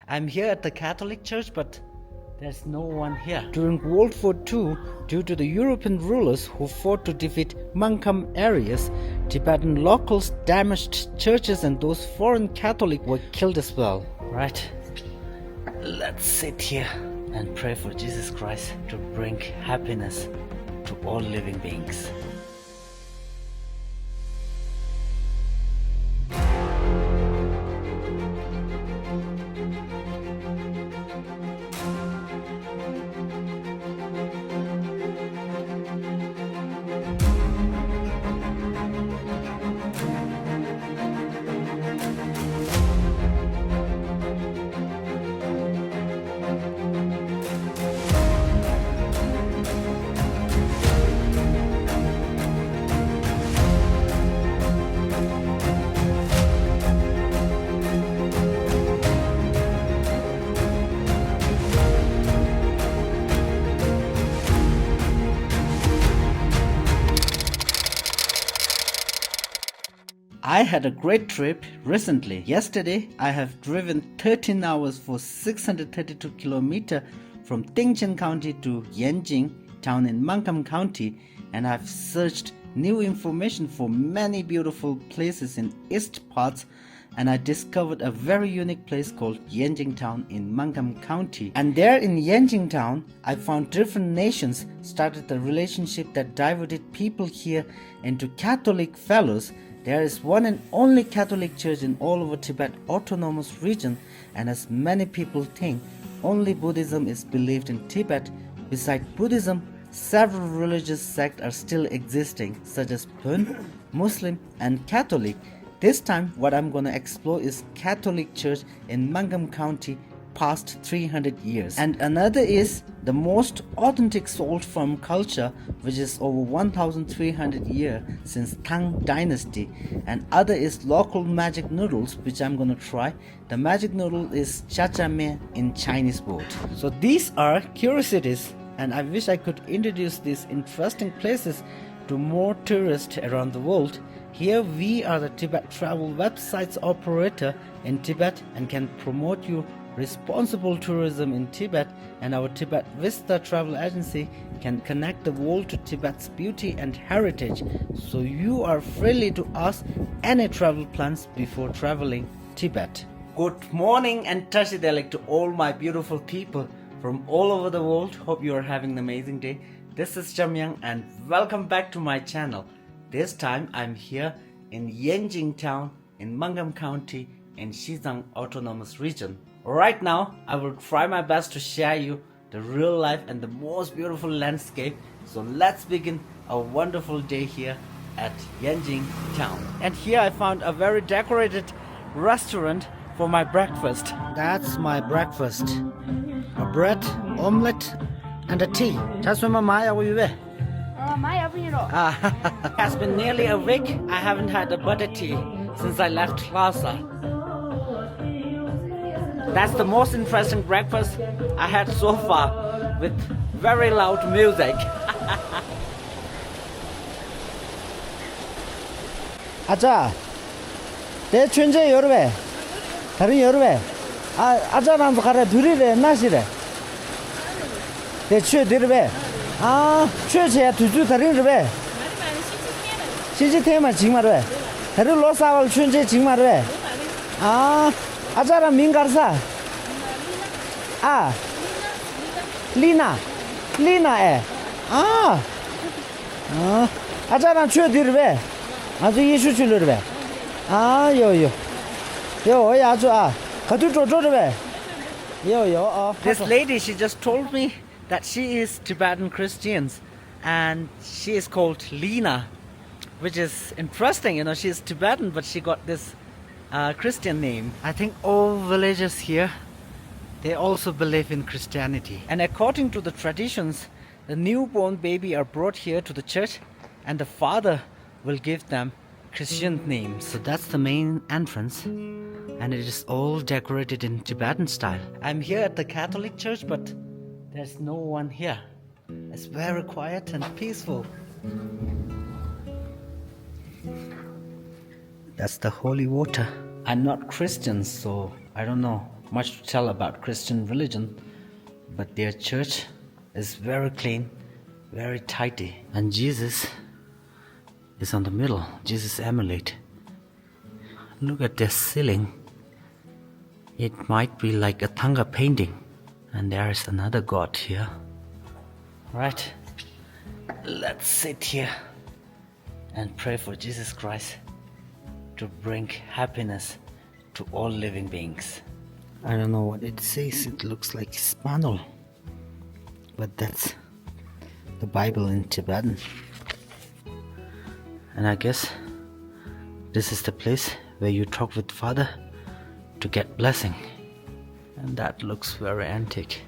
I'm here at the Catholic Church, but there's no one here. During World War II, due to the European rulers who fought to defeat Mangkham areas, Tibetan locals damaged churches and those foreign Catholics were killed as well. Right, let's sit here and pray for Jesus Christ to bring happiness to all living beings. I had a great trip recently. Yesterday, I have driven 13 hours for 632 kilometers from Tingchen County to Yanjing town in Mangkham County, and I've searched new information for many beautiful places in east parts, and I discovered a very unique place called Yanjing town in Mangkham County. And there in Yanjing town, I found different nations started the relationship that divided people here into Catholic fellows. There is one and only Catholic church in all over Tibet autonomous region, and as many people think, only Buddhism is believed in Tibet. Besides Buddhism, several religious sects are still existing, such as Bön, Muslim and Catholic. This time what I'm gonna explore is Catholic church in Mangkham County past 300 years. And another is the most authentic salt farm culture, which is over 1300 years since Tang dynasty. And other is local magic noodles, which I'm gonna try. The magic noodle is cha cha me in Chinese word. So these are curiosities, and I wish I could introduce these interesting places to more tourists around the world. Here we are the Tibet travel websites operator in Tibet and can promote you responsible tourism in Tibet, and our Tibet Vista travel agency can connect the world to Tibet's beauty and heritage, so you are free to ask any travel plans before traveling Tibet. Good morning and Tashi Dolma to all my beautiful people from all over the world. Hope you are having an amazing day. This is Jamyang and welcome back to my channel. This time I'm here in Yanjing town in Mangkham County in Xizang Autonomous Region. Right now, I will try my best to share you the real life and the most beautiful landscape. So let's begin a wonderful day here at Yanjing town. And here I found a very decorated restaurant for my breakfast. That's my breakfast. A bread, omelette, and a tea. It has been nearly a week. I haven't had a butter tea since I left Lhasa. That's the most interesting breakfast I had so far, with very loud music. 아자, 내 춘제 여름에, 다른 여름에, 아자랑도 가래 둘이래 나시래. 내 추에 들으래. 추에 두두 다른 여름에. 시지테만 정말래. 다른 로사월 춘제 정말래. 아자랑 민가르사. 리나에. 아자랑 추에 들으래. 아주 예수 줄르래. This lady, she just told me that she is Tibetan Christians and she is called Lina, which is interesting. You know, she is Tibetan, but she got this Christian name. I think all villagers here, they also believe in Christianity. And according to the traditions, the newborn baby are brought here to the church and the father will give them Christian names. So that's the main entrance, and it is all decorated in Tibetan style. I'm here at the Catholic church, but there's no one here. It's very quiet and peaceful. That's the holy water. I'm not Christian, so I don't know much to tell about Christian religion, but their church is very clean, very tidy. And Jesus is on the middle, Jesus amulet. Look at the ceiling. It might be like a Thanga painting. And there is another god here. Right, let's sit here and pray for Jesus Christ to bring happiness to all living beings. I don't know what it says, it looks like Spanish, but that's the Bible in Tibetan. And I guess this is the place where you talk with Father to get blessing. And that looks very antique.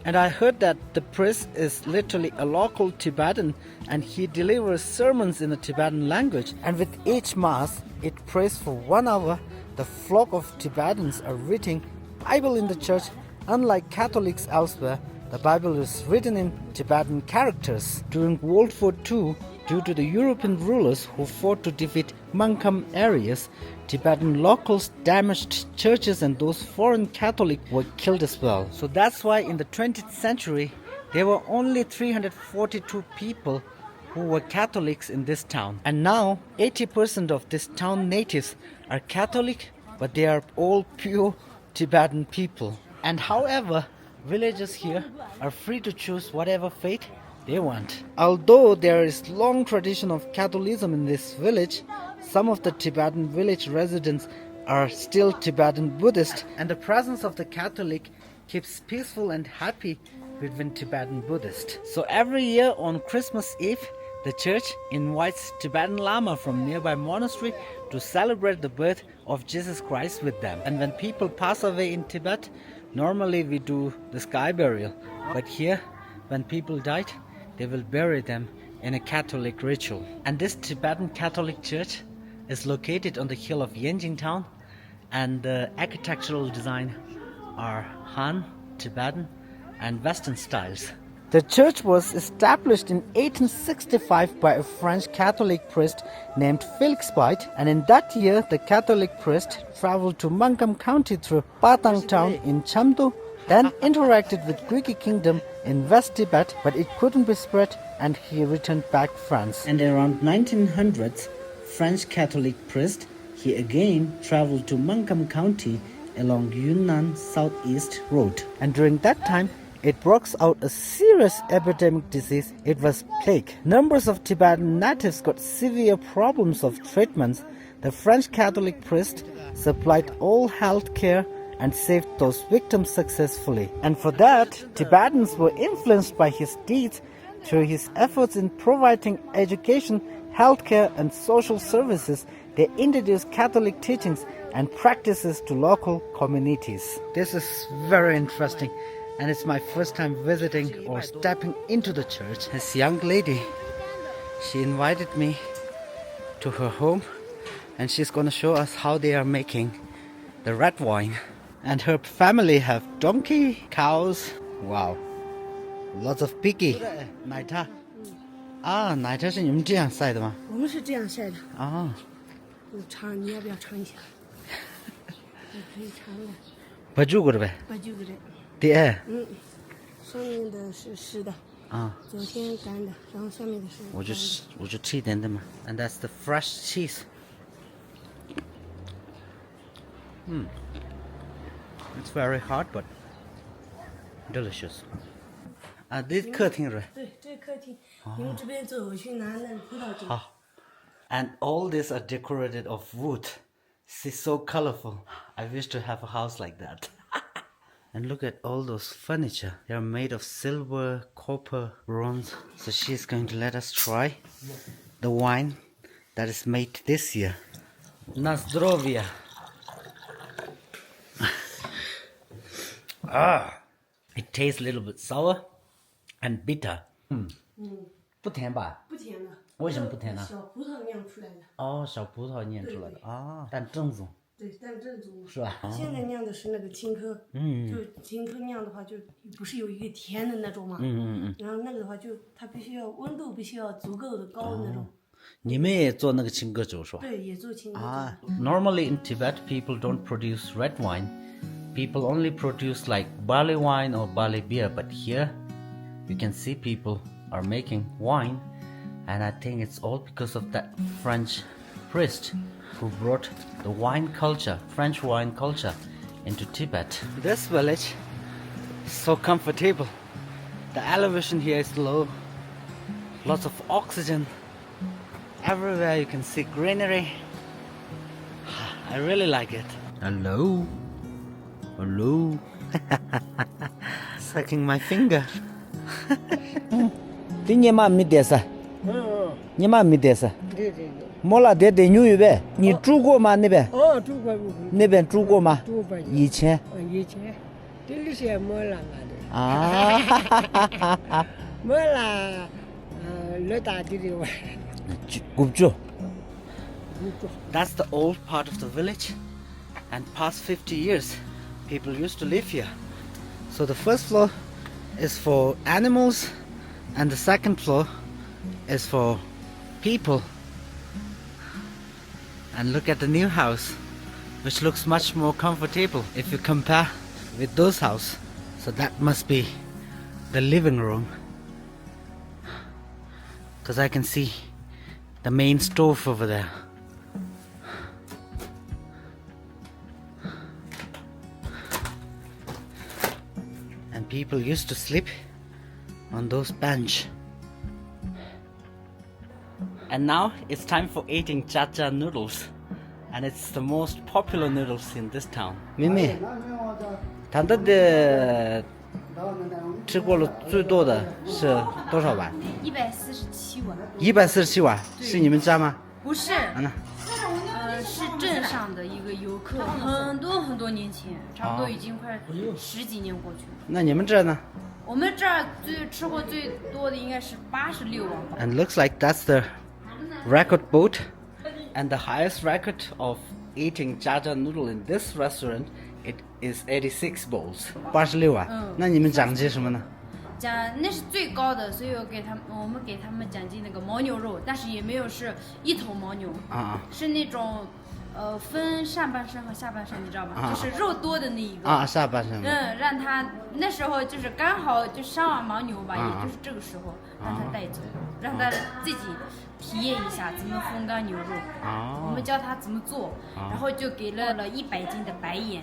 And I heard that the priest is literally a local Tibetan and he delivers sermons in the Tibetan language. And with each mass, it prays for 1 hour. The flock of Tibetans are reading Bible in the church. Unlike Catholics elsewhere, the Bible is written in Tibetan characters. During World War II, due to the European rulers who fought to defeat Kham areas, Tibetan locals damaged churches and those foreign Catholics were killed as well. So that's why in the 20th century, there were only 342 people who were Catholics in this town. And now 80% of this town natives are Catholic, but they are all pure Tibetan people. And however, villagers here are free to choose whatever faith they want. Although there is long tradition of Catholicism in this village, some of the Tibetan village residents are still Tibetan Buddhist, and the presence of the Catholic keeps peaceful and happy between Tibetan Buddhists. So every year on Christmas Eve, the church invites Tibetan Lama from nearby monastery to celebrate the birth of Jesus Christ with them. And when people pass away in Tibet, normally we do the sky burial, but here, when people died, they will bury them in a Catholic ritual. And this Tibetan Catholic church is located on the hill of Yanjing town, and the architectural design are Han, Tibetan, and Western styles. The church was established in 1865 by a French Catholic priest named Felix White, and in that year the Catholic priest traveled to Mangam County through Patang town in Chamdo, then interacted with Greek kingdom in West Tibet, but it couldn't be spread and he returned back to France. And around 1900s, French Catholic priest, he again traveled to Mangam County along Yunnan Southeast Road. And during that time, it broke out a serious epidemic disease. It was plague. Numbers of Tibetan natives got severe problems of treatments. The French Catholic priest supplied all health care and saved those victims successfully. And for that, Tibetans were influenced by his deeds through his efforts in providing education, healthcare, and social services. They introduced Catholic teachings and practices to local communities. This is very interesting, and it's my first time visiting or stepping into the church. This young lady, she invited me to her home, and she's going to show us how they are making the red wine. And her family have donkey, cows. Wow, lots of piggy. 奶茶啊，奶茶是你们这样晒的吗？我们是这样晒的。啊，尝，你要不要尝一下？你可以尝了。把煮过的呗。把酒给这。对。上面的是湿的。啊。昨天干的，然后下面的是。我就吃一点点嘛。And that's the fresh cheese. It's very hot, but delicious. 啊，这客厅是吧？对，这客厅。你们这边走去拿那葡萄酒。好。And all these are decorated of wood. It's so colorful. I wish to have a house like that. And look at all those furniture. They are made of silver, copper, bronze. So she's going to let us try the wine that is made this year. Na zdrowie. It tastes a little bit sour and bitter. 不甜吧？不甜的。为什么不甜呢？小葡萄酿出来的。哦，小葡萄酿出来的啊，但正宗。对，但正宗。是吧？现在酿的是那个青稞，就青稞酿的话，就不是有一个甜的那种嘛，然后那个的话就它必须要温度必须要足够的高的那种。你们也做那个青稞酒是吧？对，也做青稞酒。Normally in Tibet, people don't produce red wine. people only produce like barley wine or barley beer, but here you can see people are making wine, and I think it's all because of that French priest who brought the wine culture, French wine culture, into Tibet. This village is so comfortable. The elevation here is low, lots of oxygen. Everywhere you can see greenery. I really like it. Hello. Hello. Sucking my finger. 这你妈没得噻，你妈没得噻，对对对。没了得牛肉呗，你煮过吗？那边？煮过。那边煮过吗？煮过。以前？以前，这里些没了的。啊。没了，老大地的玩。古住。That's the old part of the village, and past 50 years, people used to live here. So the first floor is for animals, and the second floor is for people. And look at the new house, which looks much more comfortable if you compare with those houses. So that must be the living room, because I can see the main stove over there. And people used to sleep on those bench. And now it's time for eating cha-cha noodles, and it's the most popular noodles in this town. 妹妹，他的吃过了最多的是多少碗147碗。147碗，是你们家吗？不是，是镇上的一个游客，很多年前，差不多已经快10几年过去了。那你们这呢？我们这儿吃过最多的应该是86碗吧。 And looks like that's the record boat, and the highest record of eating cha-cha noodle in this restaurant, it is 86 bowls. 86碗。那你们奖金什么呢？那是最高的，所以我们给他们奖金那个牦牛肉，但是也没有是一头牦牛，是那种分上半身和下半身，你知道吗？就是肉多的那一个。下半身。让他那时候就是刚好就上完牦牛吧，也就是这个时候让他带走，让他自己体验一下怎么风干牛肉。我们教他怎么做，然后就给了100斤的白眼。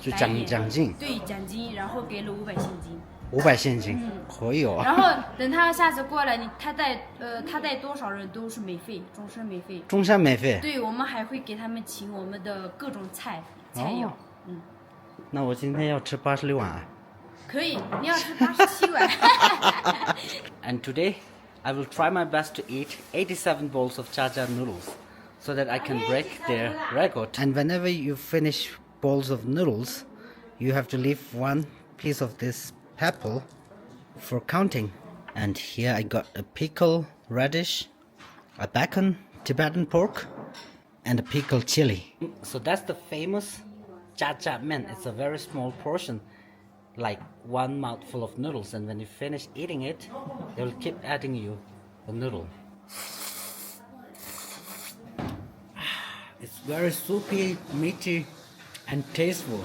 就奖金。对，奖金，然后给了500现金。500现金，可以哦。然后等他下次过来，他带多少人都是免费，终身免费。终身免费。对，我们还会给他们请我们的各种菜肴。那我今天要吃86碗啊。可以，你要吃87碗。And today, I will try my best to eat 87 bowls of cha-cha noodles, so that I can break their record. And whenever you finish bowls of noodles, you have to leave one piece of this apple for counting. And here I got a pickle radish, a bacon, Tibetan pork, and a pickled chili. So that's the famous cha-cha men. It's a very small portion, like one mouthful of noodles, and when you finish eating it, they will keep adding you a noodle. It's very soupy, meaty, and tasteful.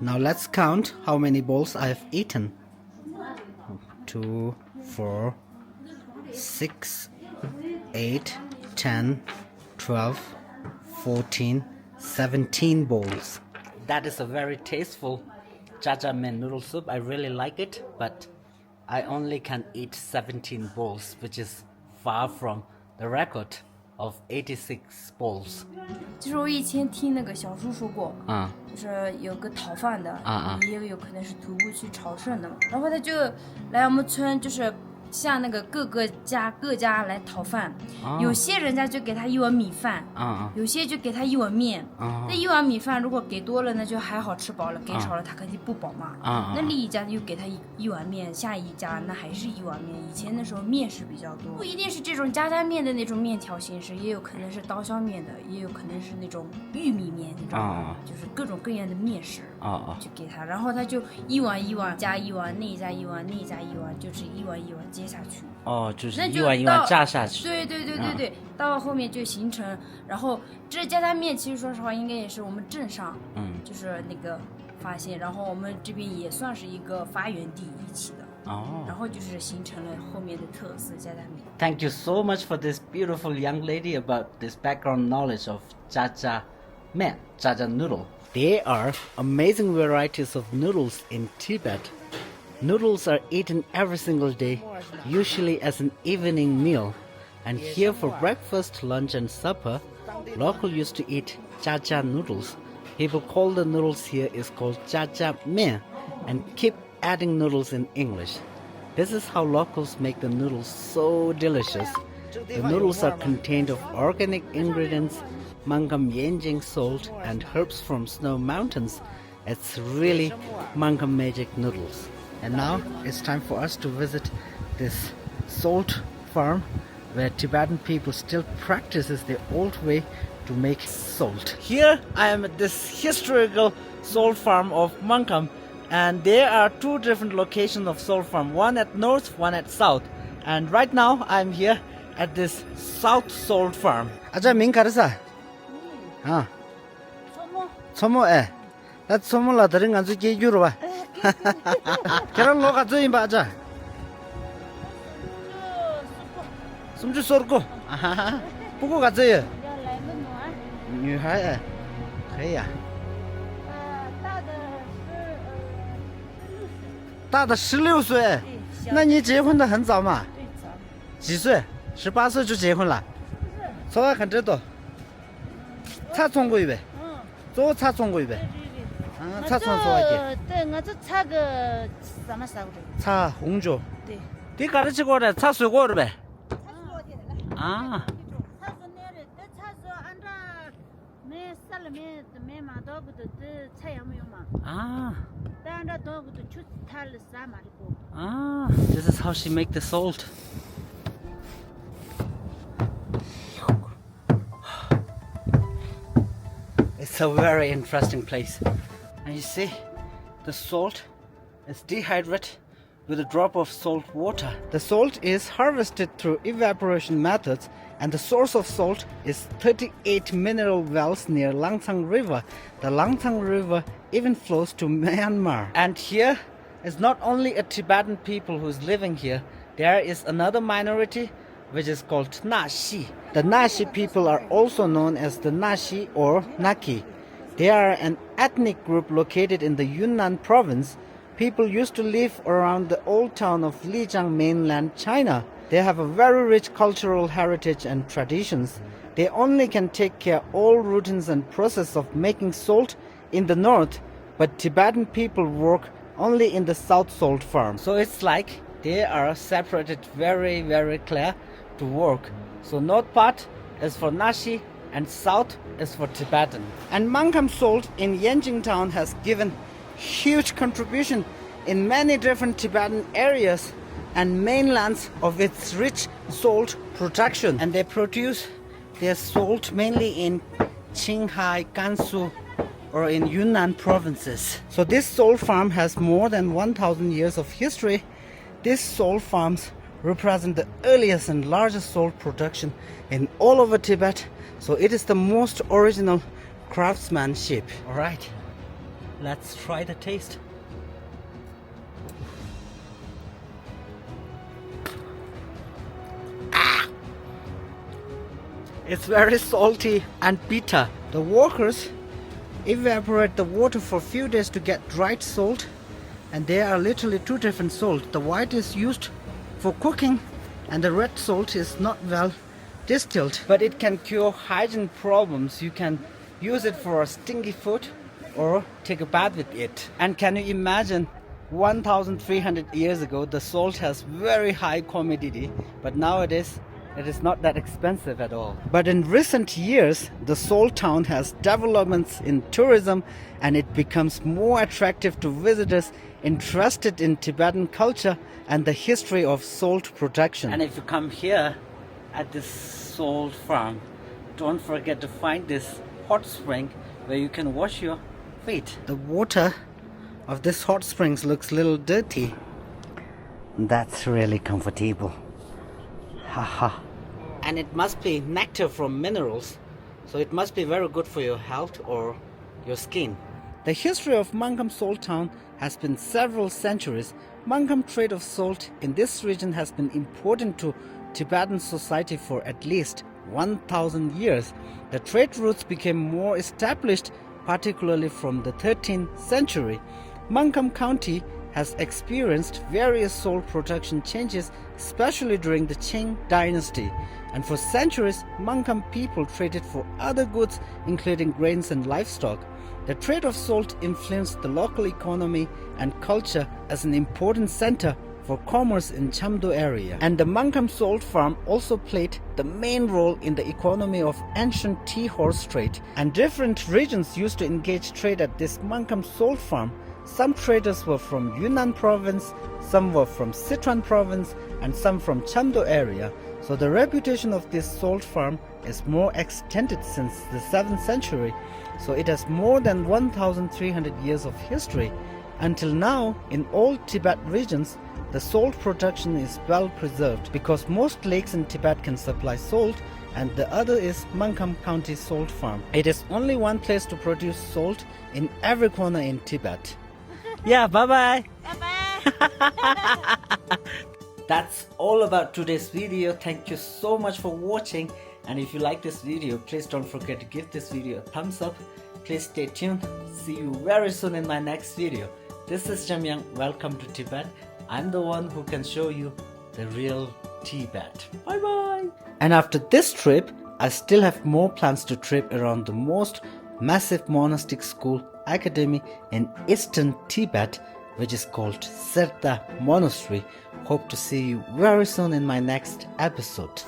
Now let's count how many bowls I have eaten. 2, 4, 6, 8, 10, 12, 14, 17 bowls. That is a very tasteful cha-cha men noodle soup. I really like it, but I only can eat 17 bowls, which is far from the record of 86 bowls. 就是我以前听那个小叔说过，就是有个讨饭的，也有可能是徒步去朝圣的嘛，然后他就来我们村，就是向那个各家来讨饭，有些人家就给他1碗米饭，有些就给他1碗面，那1碗米饭如果给多了那就还好吃饱了，给少了他肯定不饱嘛，那另一家又给他一碗面，下一家那还是1碗面。以前的时候面食比较多，不一定是这种家家面的那种面条形式，也有可能是刀削面的，也有可能是那种玉米面，你知道吗？就是各种各样的面食就给他，然后他就1碗1碗加1碗，那一家1碗，那一家1碗，就是1碗1碗。接下去。哦，就是那就一碗一碗炸下去。对对对对对，到后面就形成，然后这家家面其实说实话应该也是我们镇上，就是那个发现，然后我们这边也算是一个发源地一起的。然后就是形成了后面的特色家家面。Thank you so much for this beautiful young lady about this background knowledge of Jaja men, Jaja noodle. There are amazing varieties of noodles in Tibet. Noodles are eaten every single day, usually as an evening meal. And here for breakfast, lunch and supper, local used to eat Jaja noodles. People call the noodles here is called Jaja men and keep adding noodles in English. This is how locals make the noodles so delicious. The noodles are contained of organic ingredients, mangam Yanjing salt and herbs from snow mountains. It's really mangam magic noodles. And now it's time for us to visit this salt farm where Tibetan people still practices the old way to make salt. Here I am at this historical salt farm of Mangam. And there are two different locations of salt farm, one at north, one at south. And right now I'm here at this south salt farm. 아자 민 가르사. 아. 소모 에. 나 소모라 들은 간 주게 유로 봐. 계란 로가 주인 봐 아자. 숨주 쏘르고. 아하. 보고 가져요. 女孩哎，可以呀。大的16岁，那你结婚的很早嘛？对，早。几岁？18岁就结婚了？说话很知道。茶冲过一杯。做茶冲过一杯。茶冲做一点。对，我这茶个什么烧的？茶红酒。对。你搞的几个的？茶水果的呗？茶水果的。啊。茶是那的，这茶是按照没杀了没嘛多个的，这菜也没有嘛。啊。This is how she make the salt. It's a very interesting place. And you see, the salt is dehydrated with a drop of salt water. The salt is harvested through evaporation methods, and the source of salt is 38 mineral wells near Langsang River. The Langsang River even flows to Myanmar. And here is not only a Tibetan people who's living here, there is another minority which is called Nashi. The Nashi people are also known as the Nashi or Naki. They are an ethnic group located in the Yunnan province. People used to live around the old town of Lijiang, mainland China. They have a very rich cultural heritage and traditions. They only can take care all routines and process of making salt in the north, but Tibetan people work only in the south salt farm. So it's like they are separated very, very clear to work. So north part is for Nashi and south is for Tibetan. And Mangam salt in Yanjing town has given huge contribution in many different Tibetan areas and mainlands of its rich salt production. And they produce their salt mainly in Qinghai, Gansu, or in Yunnan provinces. So this salt farm has more than 1,000 years of history. These salt farms represent the earliest and largest salt production in all over Tibet. So it is the most original craftsmanship. All right, let's try the taste. It's very salty and bitter. The workers evaporate the water for a few days to get dried salt, and there are literally two different salt. The white is used for cooking and the red salt is not well distilled, but it can cure hygiene problems. You can use it for a stinky food or take a bath with it. And can you imagine 1,300 years ago the salt has very high commodity, but nowadays it is not that expensive at all. But in recent years, the salt town has developments in tourism and it becomes more attractive to visitors interested in Tibetan culture and the history of salt production. And if you come here at this salt farm, don't forget to find this hot spring where you can wash your feet. The water of this hot springs looks a little dirty. That's really comfortable. Haha. And it must be nectar from minerals, so it must be very good for your health or your skin. The history of Mangkham Salt Town has been several centuries. Mangkham trade of salt in this region has been important to Tibetan society for at least 1,000 years. The trade routes became more established, particularly from the 13th century. Mangkham County has experienced various salt production changes, especially during the Qing dynasty. And for centuries, Mangkham people traded for other goods, including grains and livestock. The trade of salt influenced the local economy and culture as an important center for commerce in Chamdo area. And the Mangkham salt farm also played the main role in the economy of ancient tea horse trade. And different regions used to engage trade at this Mangkham salt farm. Some traders were from Yunnan province, some were from Sichuan province, and some from Chamdo area. So the reputation of this salt farm is more extended since the 7th century. So it has more than 1,300 years of history. Until now, in all Tibet regions, the salt production is well preserved because most lakes in Tibet can supply salt, and the other is Mangkham County Salt Farm. It is only one place to produce salt in every corner in Tibet. Yeah, bye-bye. Bye-bye. That's all about today's video. Thank you so much for watching. And if you like this video, please don't forget to give this video a thumbs up. Please stay tuned. See you very soon in my next video. This is Jamyang. Welcome to Tibet. I'm the one who can show you the real Tibet. Bye bye. And after this trip, I still have more plans to trip around the most massive monastic school academy in eastern Tibet, which is called Serta Monastery. Hope to see you very soon in my next episode.